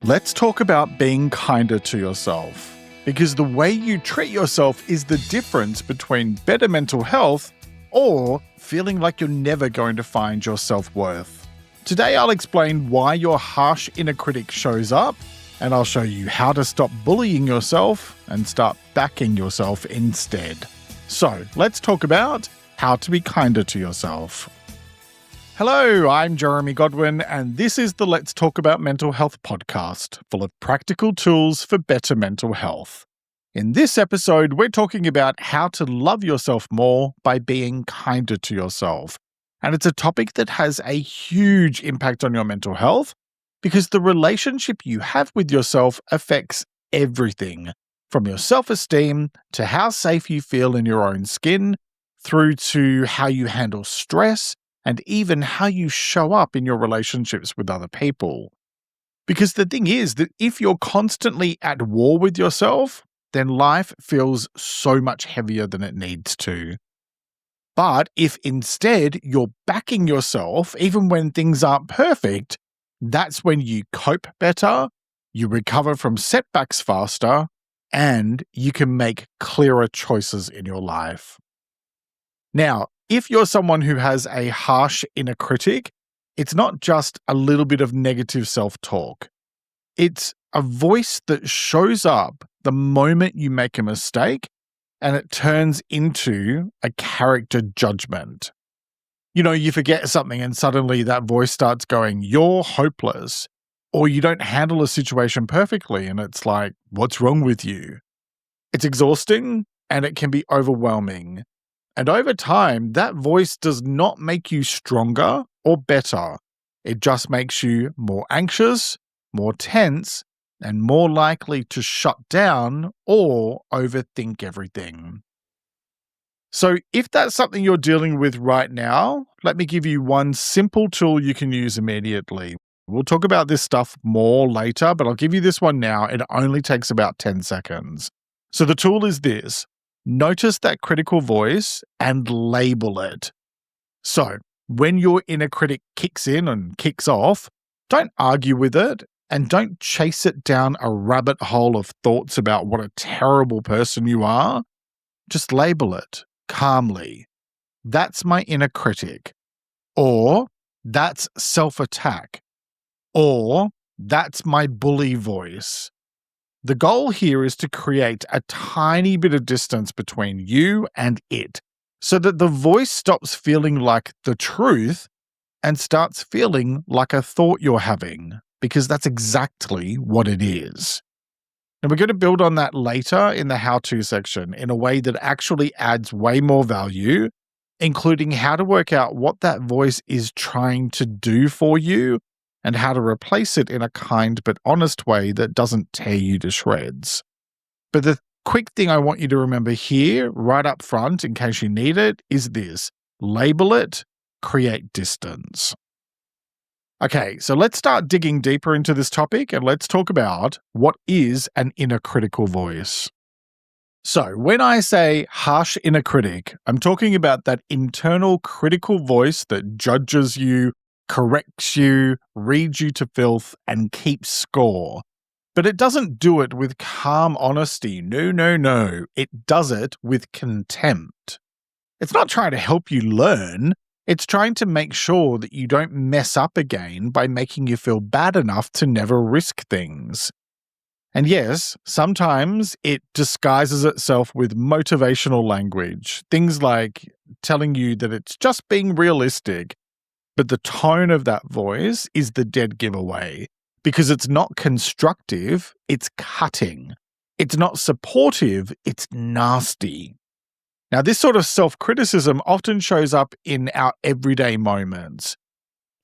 Let's talk about being kinder to yourself, because the way you treat yourself is the difference between better mental health or feeling like you're never going to find your self-worth. Today I'll explain why your harsh inner critic shows up, and I'll show you how to stop bullying yourself and start backing yourself instead. So let's talk about how to be kinder to yourself. Hello, I'm Jeremy Godwin, and this is the Let's Talk About Mental Health podcast, full of practical tools for better mental health. In this episode, we're talking about how to love yourself more by being kinder to yourself. And it's a topic that has a huge impact on your mental health because the relationship you have with yourself affects everything, from your self-esteem to how safe you feel in your own skin, through to how you handle stress, and even how you show up in your relationships with other people. Because the thing is that if you're constantly at war with yourself, then life feels so much heavier than it needs to. But if instead you're backing yourself, even when things aren't perfect, that's when you cope better, you recover from setbacks faster, and you can make clearer choices in your life. Now, if you're someone who has a harsh inner critic, it's not just a little bit of negative self-talk. It's a voice that shows up the moment you make a mistake, and it turns into a character judgment. You know, you forget something and suddenly that voice starts going, "You're hopeless," or you don't handle a situation perfectly and it's like, "What's wrong with you?" It's exhausting and it can be overwhelming. And over time, that voice does not make you stronger or better. It just makes you more anxious, more tense, and more likely to shut down or overthink everything. So if that's something you're dealing with right now, let me give you one simple tool you can use immediately. We'll talk about this stuff more later, but I'll give you this one now. It only takes about 10 seconds. So the tool is this. Notice that critical voice and label it. So when your inner critic kicks in and kicks off, don't argue with it and don't chase it down a rabbit hole of thoughts about what a terrible person you are. Just label it calmly. That's my inner critic. Or that's self-attack. Or that's my bully voice. The goal here is to create a tiny bit of distance between you and it, so that the voice stops feeling like the truth and starts feeling like a thought you're having, because that's exactly what it is. And we're going to build on that later in the how-to section in a way that actually adds way more value, including how to work out what that voice is trying to do for you and how to replace it in a kind but honest way that doesn't tear you to shreds. But the quick thing I want you to remember here, right up front, in case you need it, is this. Label it, create distance. Okay, so let's start digging deeper into this topic and let's talk about what is an inner critical voice. So when I say harsh inner critic, I'm talking about that internal critical voice that judges you, corrects you, reads you to filth, and keeps score. But it doesn't do it with calm honesty. No. It does it with contempt. It's not trying to help you learn. It's trying to make sure that you don't mess up again by making you feel bad enough to never risk things. And yes, sometimes it disguises itself with motivational language. Things like telling you that it's just being realistic. But the tone of that voice is the dead giveaway, because it's not constructive, it's cutting. It's not supportive, it's nasty. Now, this sort of self-criticism often shows up in our everyday moments.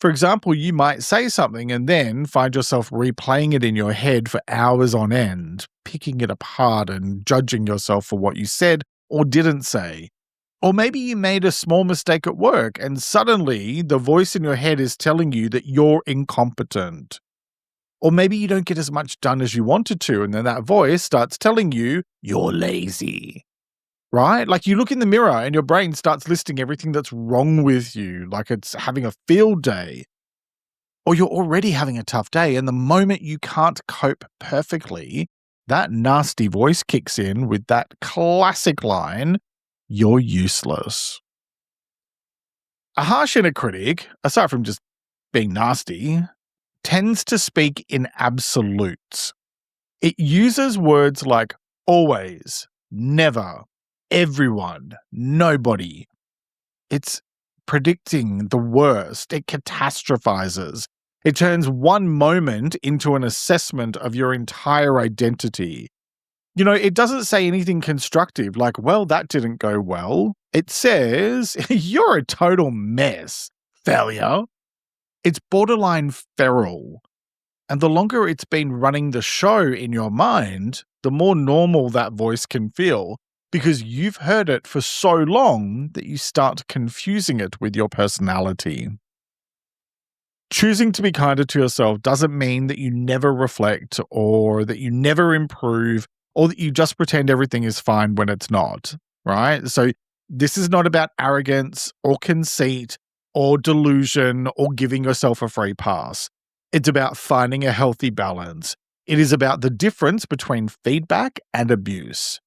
For example, you might say something and then find yourself replaying it in your head for hours on end, picking it apart and judging yourself for what you said or didn't say. Or maybe you made a small mistake at work and suddenly the voice in your head is telling you that you're incompetent. Or maybe you don't get as much done as you wanted to and then that voice starts telling you you're lazy. Right? Like you look in the mirror and your brain starts listing everything that's wrong with you, like it's having a field day. or you're already having a tough day, and the moment you can't cope perfectly, that nasty voice kicks in with that classic line, "You're useless." A harsh inner critic, aside from just being nasty, tends to speak in absolutes. It uses words like always, never, everyone, nobody. It's predicting the worst. It catastrophizes. It turns one moment into an assessment of your entire identity. It doesn't say anything constructive like, well, that didn't go well. It says, you're a total mess, failure. It's borderline feral. And the longer it's been running the show in your mind, the more normal that voice can feel, because you've heard it for so long that you start confusing it with your personality. Choosing to be kinder to yourself doesn't mean that you never reflect or that you never improve or that you just pretend everything is fine when it's not, right? So this is not about arrogance or conceit or delusion or giving yourself a free pass. It's about finding a healthy balance. It is about the difference between feedback and abuse.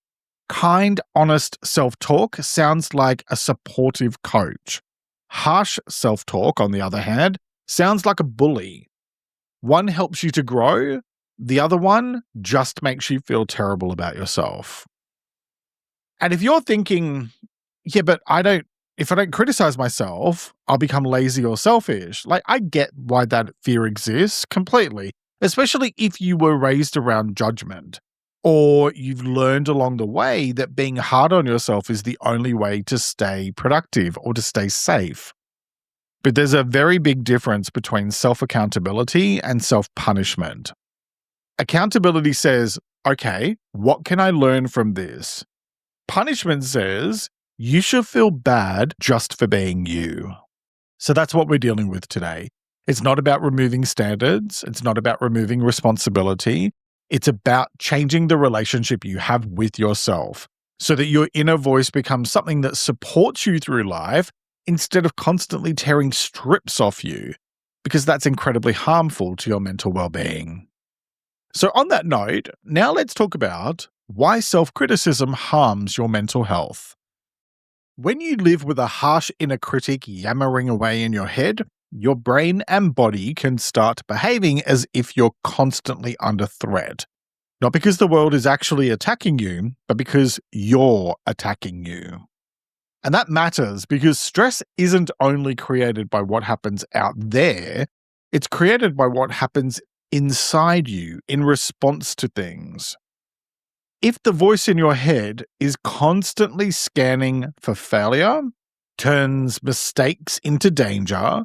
Kind, honest self-talk sounds like a supportive coach. Harsh self-talk, on the other hand, sounds like a bully. One helps you to grow, the other one just makes you feel terrible about yourself. And if you're thinking, yeah, but if I don't criticize myself, I'll become lazy or selfish. I get why that fear exists completely, especially if you were raised around judgment or you've learned along the way that being hard on yourself is the only way to stay productive or to stay safe. But there's a very big difference between self-accountability and self-punishment. Accountability says, okay, what can I learn from this? Punishment says, you should feel bad just for being you. So that's what we're dealing with today. It's not about removing standards. It's not about removing responsibility. It's about changing the relationship you have with yourself so that your inner voice becomes something that supports you through life instead of constantly tearing strips off you, because that's incredibly harmful to your mental well-being. So on that note, now let's talk about why self-criticism harms your mental health. When you live with a harsh inner critic yammering away in your head, your brain and body can start behaving as if you're constantly under threat. Not because the world is actually attacking you, but because you're attacking you. And that matters because stress isn't only created by what happens out there, it's created by what happens inside you in response to things. If the voice in your head is constantly scanning for failure, turns mistakes into danger,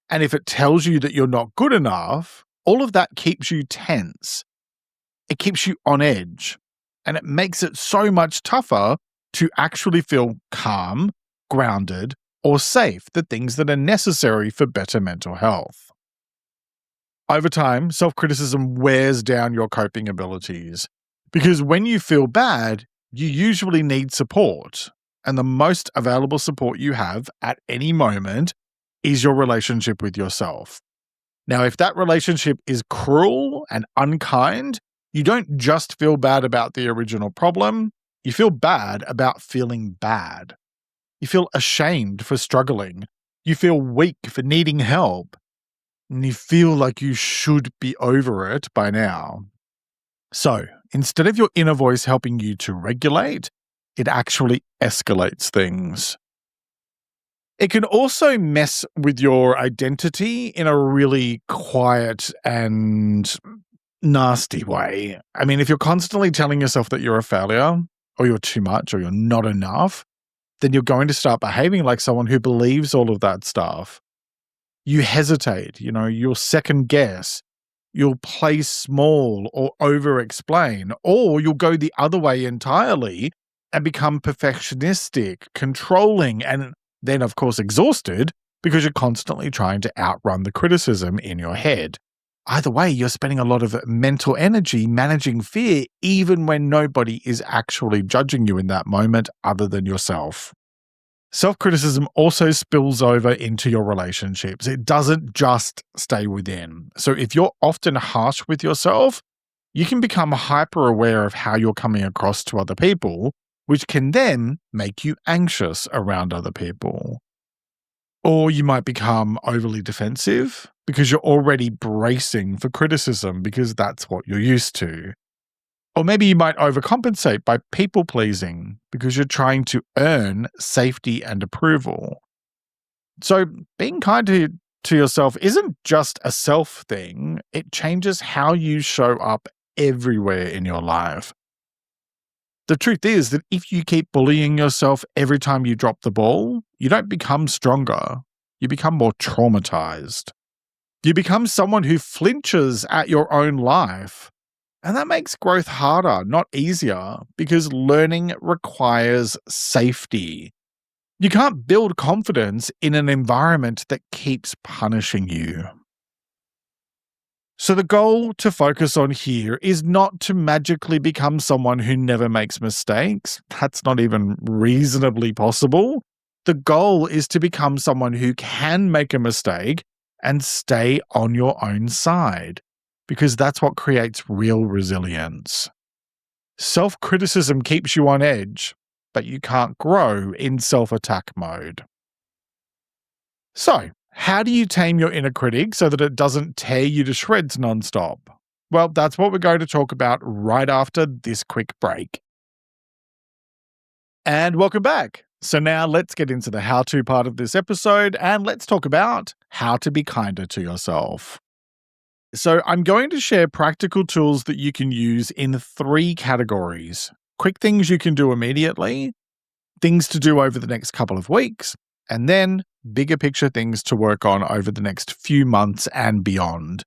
and if it tells you that you're not good enough, all of that keeps you tense. It keeps you on edge, and it makes it so much tougher to actually feel calm, grounded, or safe, the things that are necessary for better mental health. Over time, self-criticism wears down your coping abilities. Because when you feel bad, you usually need support, and the most available support you have at any moment is your relationship with yourself. Now, if that relationship is cruel and unkind, you don't just feel bad about the original problem, you feel bad about feeling bad. You feel ashamed for struggling. You feel weak for needing help. And you feel like you should be over it by now. So, instead of your inner voice helping you to regulate, it actually escalates things. It can also mess with your identity in a really quiet and nasty way. I mean, if you're constantly telling yourself that you're a failure, or you're too much, or you're not enough, then you're going to start behaving like someone who believes all of that stuff. You hesitate, you'll second guess. You'll play small or over-explain, or you'll go the other way entirely and become perfectionistic, controlling, and then, of course, exhausted because you're constantly trying to outrun the criticism in your head. Either way, you're spending a lot of mental energy managing fear even when nobody is actually judging you in that moment other than yourself. Self-criticism also spills over into your relationships. It doesn't just stay within. So if you're often harsh with yourself, you can become hyper aware of how you're coming across to other people, which can then make you anxious around other people. Or you might become overly defensive because you're already bracing for criticism because that's what you're used to. Or maybe you might overcompensate by people pleasing because you're trying to earn safety and approval. So being kind to yourself isn't just a self thing, it changes how you show up everywhere in your life. The truth is that if you keep bullying yourself every time you drop the ball, you don't become stronger. You become more traumatized. You become someone who flinches at your own life. And that makes growth harder, not easier, because learning requires safety. You can't build confidence in an environment that keeps punishing you. So the goal to focus on here is not to magically become someone who never makes mistakes. That's not even reasonably possible. The goal is to become someone who can make a mistake and stay on your own side, because that's what creates real resilience. Self-criticism keeps you on edge, but you can't grow in self-attack mode. So, how do you tame your inner critic so that it doesn't tear you to shreds nonstop? Well, that's what we're going to talk about right after this quick break. And welcome back. So now let's get into the how-to part of this episode and let's talk about how to be kinder to yourself. So I'm going to share practical tools that you can use in 3 categories. Quick things you can do immediately, things to do over the next couple of weeks, and then bigger picture things to work on over the next few months and beyond.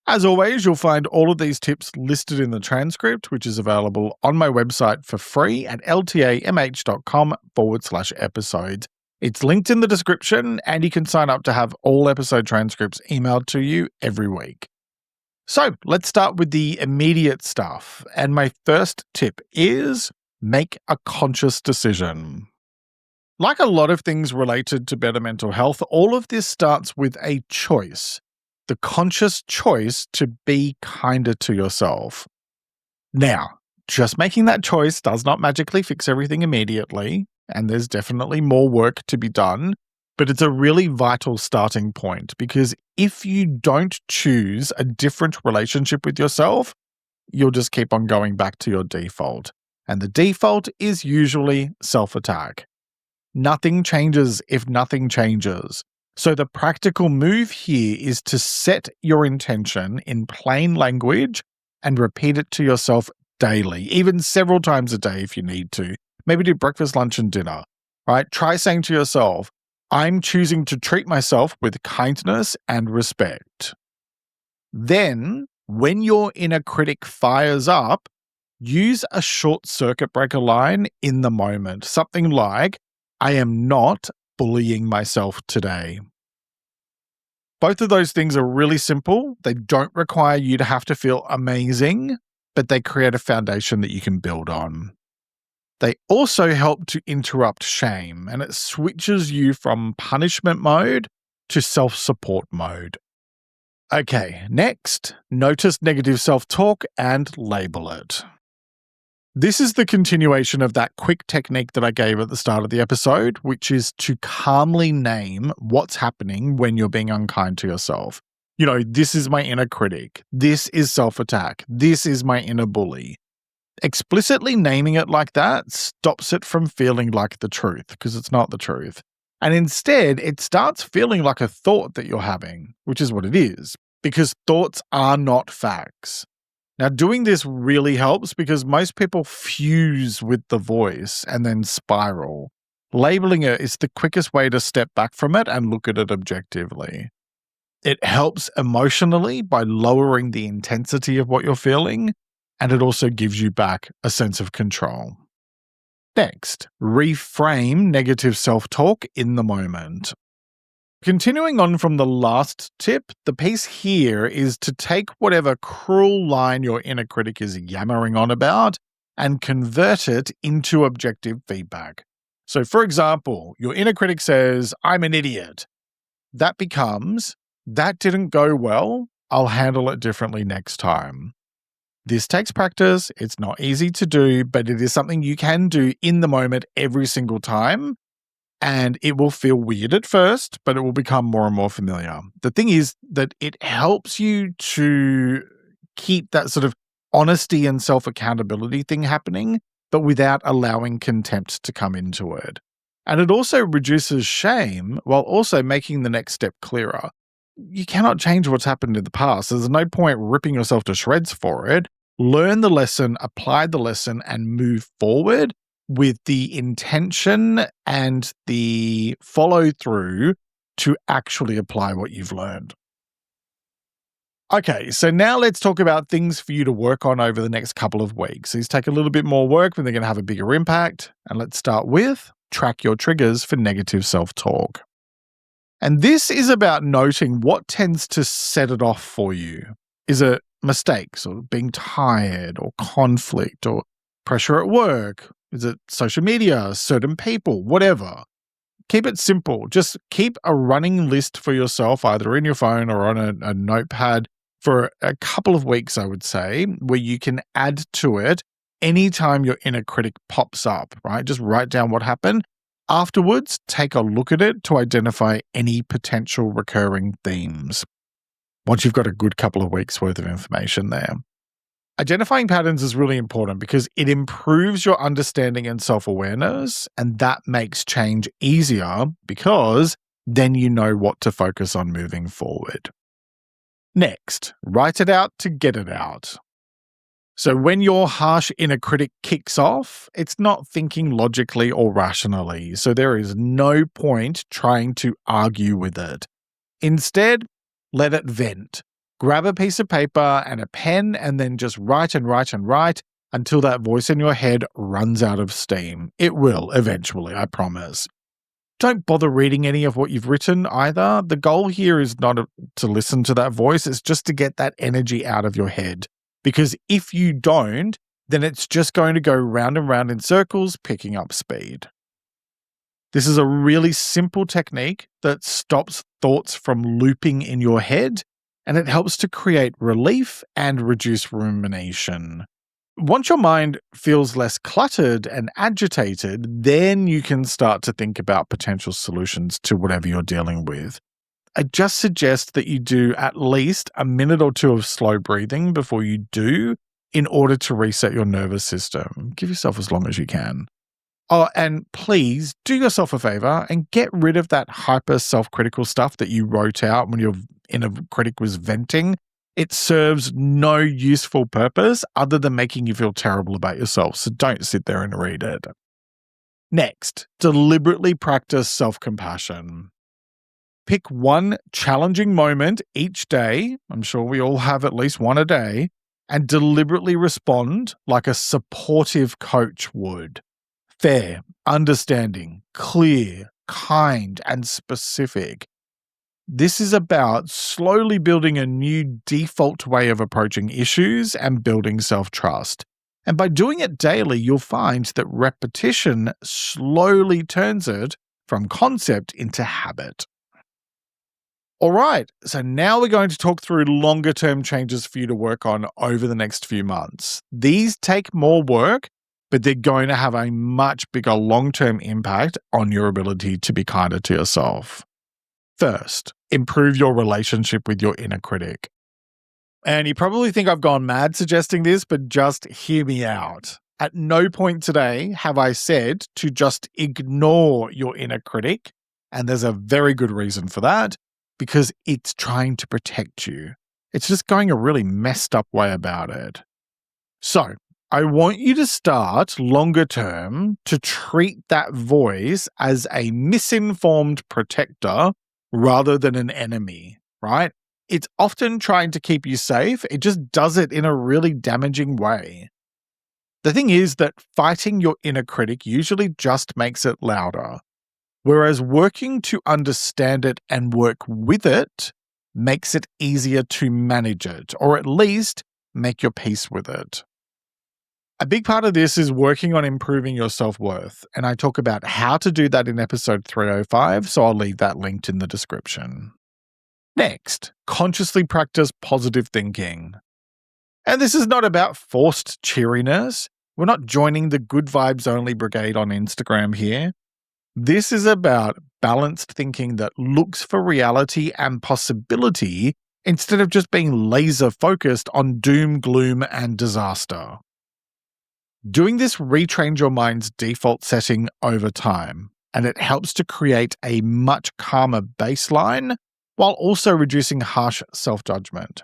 As always, you'll find all of these tips listed in the transcript, which is available on my website for free at ltamh.com/episodes. It's linked in the description, and you can sign up to have all episode transcripts emailed to you every week. So let's start with the immediate stuff. And my first tip is make a conscious decision. Like a lot of things related to better mental health, all of this starts with a choice. The conscious choice to be kinder to yourself. Now, just making that choice does not magically fix everything immediately, and there's definitely more work to be done, but it's a really vital starting point because if you don't choose a different relationship with yourself, you'll just keep on going back to your default. And the default is usually self-attack. Nothing changes if nothing changes. So the practical move here is to set your intention in plain language and repeat it to yourself daily, even several times a day if you need to. Maybe do breakfast, lunch, and dinner, right? Try saying to yourself, I'm choosing to treat myself with kindness and respect. Then, when your inner critic fires up, use a short circuit breaker line in the moment. Something like, I am not bullying myself today. Both of those things are really simple. They don't require you to have to feel amazing, but they create a foundation that you can build on. They also help to interrupt shame, and it switches you from punishment mode to self-support mode. Okay, next, notice negative self-talk and label it. This is the continuation of that quick technique that I gave at the start of the episode, which is to calmly name what's happening when you're being unkind to yourself. You know, this is my inner critic. This is self-attack. This is my inner bully. Explicitly naming it like that stops it from feeling like the truth, because it's not the truth. And instead, it starts feeling like a thought that you're having, which is what it is, because thoughts are not facts. Now, doing this really helps because most people fuse with the voice and then spiral. Labeling it is the quickest way to step back from it and look at it objectively. It helps emotionally by lowering the intensity of what you're feeling, and it also gives you back a sense of control. Next, reframe negative self-talk in the moment. Continuing on from the last tip, the piece here is to take whatever cruel line your inner critic is yammering on about and convert it into objective feedback. So, for example, your inner critic says, I'm an idiot. That becomes, that didn't go well. I'll handle it differently next time. This takes practice. It's not easy to do, but it is something you can do in the moment every single time. And it will feel weird at first, but it will become more and more familiar. The thing is that it helps you to keep that sort of honesty and self-accountability thing happening, but without allowing contempt to come into it. And it also reduces shame while also making the next step clearer. You cannot change what's happened in the past. There's no point ripping yourself to shreds for it. Learn the lesson, apply the lesson, and move forward with the intention and the follow through to actually apply what you've learned. Okay, so now let's talk about things for you to work on over the next couple of weeks. These take a little bit more work, but they're going to have a bigger impact. And let's start with track your triggers for negative self-talk. And this is about noting what tends to set it off for you. Is it mistakes or being tired or conflict or pressure at work? Is it social media, certain people, whatever? Keep it simple. Just keep a running list for yourself, either in your phone or on a notepad for a couple of weeks, I would say, where you can add to it anytime your inner critic pops up, right? Just write down what happened. Afterwards, take a look at it to identify any potential recurring themes. Once you've got a good couple of weeks worth of information there. Identifying patterns is really important because it improves your understanding and self-awareness, and that makes change easier because then you know what to focus on moving forward. Next, write it out to get it out. So when your harsh inner critic kicks off, it's not thinking logically or rationally, so there is no point trying to argue with it. Instead, let it vent. Grab a piece of paper and a pen and then just write and write and write until that voice in your head runs out of steam. It will eventually, I promise. Don't bother reading any of what you've written either. The goal here is not to listen to that voice, it's just to get that energy out of your head. Because if you don't, then it's just going to go round and round in circles, picking up speed. This is a really simple technique that stops thoughts from looping in your head, and it helps to create relief and reduce rumination. Once your mind feels less cluttered and agitated, then you can start to think about potential solutions to whatever you're dealing with. I just suggest that you do at least a minute or two of slow breathing before you do in order to reset your nervous system. Give yourself as long as you can. Oh, and please do yourself a favor and get rid of that hyper self-critical stuff that you wrote out when your inner critic was venting. It serves no useful purpose other than making you feel terrible about yourself, so don't sit there and read it. Next, deliberately practice self-compassion. Pick one challenging moment each day, I'm sure we all have at least one a day, and deliberately respond like a supportive coach would. Fair, understanding, clear, kind, and specific. This is about slowly building a new default way of approaching issues and building self-trust. And by doing it daily, you'll find that repetition slowly turns it from concept into habit. All right, so now we're going to talk through longer-term changes for you to work on over the next few months. These take more work, but they're going to have a much bigger long-term impact on your ability to be kinder to yourself. First, improve your relationship with your inner critic. And you probably think I've gone mad suggesting this, but just hear me out. At no point today have I said to just ignore your inner critic, and there's a very good reason for that, because it's trying to protect you. It's just going a really messed up way about it. So, I want you to start longer term to treat that voice as a misinformed protector rather than an enemy, right? It's often trying to keep you safe. It just does it in a really damaging way. The thing is that fighting your inner critic usually just makes it louder, whereas working to understand it and work with it makes it easier to manage it, or at least make your peace with it. A big part of this is working on improving your self-worth, and I talk about how to do that in episode 305, so I'll leave that linked in the description. Next, consciously practice positive thinking. And this is not about forced cheeriness. We're not joining the good vibes only brigade on Instagram here. This is about balanced thinking that looks for reality and possibility instead of just being laser focused on doom, gloom, and disaster. Doing this retrains your mind's default setting over time, and it helps to create a much calmer baseline while also reducing harsh self-judgment.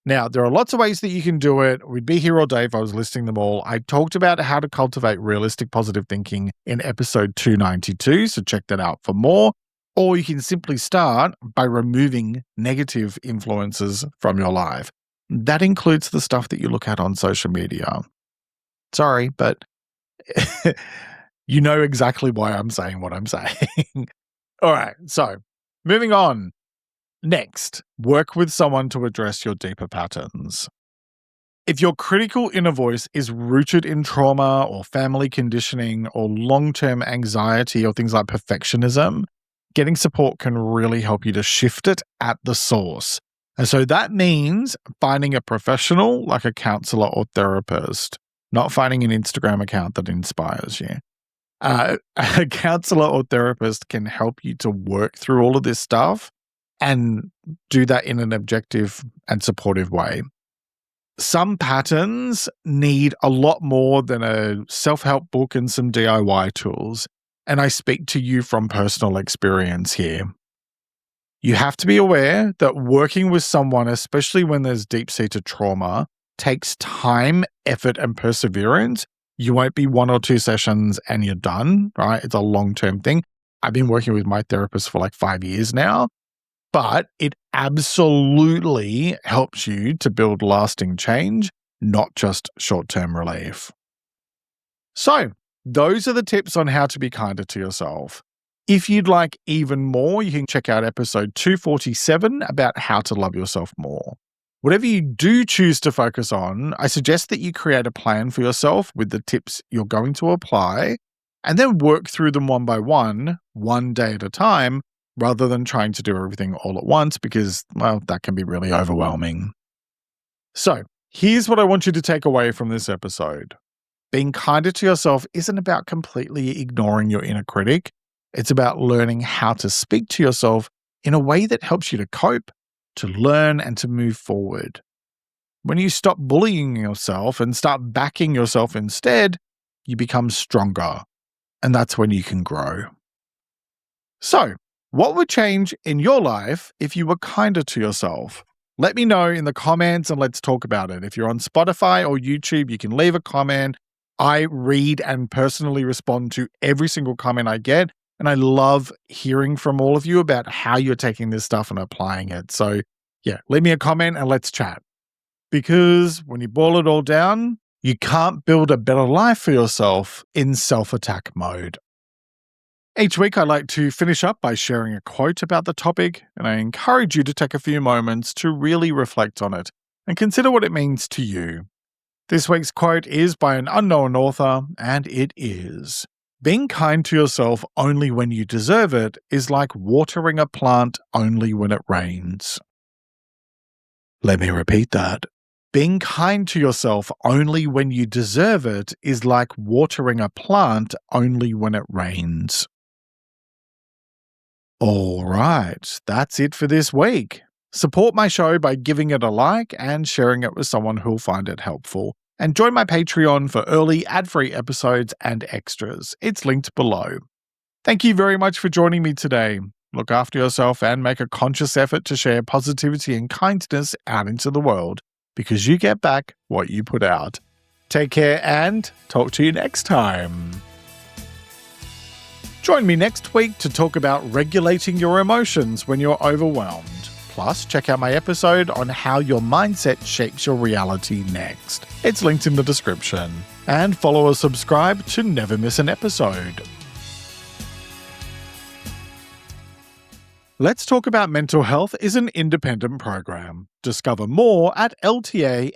Now, there are lots of ways that you can do it. We'd be here all day if I was listing them all. I talked about how to cultivate realistic positive thinking in episode 292, so check that out for more. Or you can simply start by removing negative influences from your life. That includes the stuff that you look at on social media. Sorry, but you know exactly why I'm saying what I'm saying. All right, so moving on. Next, work with someone to address your deeper patterns. If your critical inner voice is rooted in trauma or family conditioning or long-term anxiety or things like perfectionism, getting support can really help you to shift it at the source. And so that means finding a professional like a counselor or therapist, not finding an Instagram account that inspires you. A counselor or therapist can help you to work through all of this stuff and do that in an objective and supportive way. Some patterns need a lot more than a self-help book and some DIY tools, and I speak to you from personal experience here. You have to be aware that working with someone, especially when there's deep-seated trauma, takes time, effort, and perseverance. You won't be 1 or 2 sessions and you're done, right? It's a long-term thing. I've been working with my therapist for like 5 years now, but it absolutely helps you to build lasting change, not just short-term relief. So, those are the tips on how to be kinder to yourself. If you'd like even more, you can check out episode 247 about how to love yourself more. Whatever you do choose to focus on, I suggest that you create a plan for yourself with the tips you're going to apply, and then work through them one by one day at a time, rather than trying to do everything all at once because, well, that can be really overwhelming. So, here's what I want you to take away from this episode. Being kinder to yourself isn't about completely ignoring your inner critic. It's about learning how to speak to yourself in a way that helps you to cope, to learn, and to move forward. When you stop bullying yourself and start backing yourself instead, you become stronger, and that's when you can grow. So, what would change in your life if you were kinder to yourself? Let me know in the comments and let's talk about it. If you're on Spotify or YouTube, you can leave a comment. I read and personally respond to every single comment I get, and I love hearing from all of you about how you're taking this stuff and applying it. So, yeah, leave me a comment and let's chat. Because when you boil it all down, you can't build a better life for yourself in self-attack mode. Each week, I like to finish up by sharing a quote about the topic, and I encourage you to take a few moments to really reflect on it and consider what it means to you. This week's quote is by an unknown author, and it is, "Being kind to yourself only when you deserve it is like watering a plant only when it rains." Let me repeat that. Being kind to yourself only when you deserve it is like watering a plant only when it rains. All right, that's it for this week. Support my show by giving it a like and sharing it with someone who'll find it helpful. And join my Patreon for early ad-free episodes and extras. It's linked below. Thank you very much for joining me today. Look after yourself and make a conscious effort to share positivity and kindness out into the world, because you get back what you put out. Take care and talk to you next time. Join me next week to talk about regulating your emotions when you're overwhelmed. Plus, check out my episode on how your mindset shapes your reality next. It's linked in the description. And follow or subscribe to never miss an episode. Let's Talk About Mental Health is an independent program. Discover more at ltamh.com.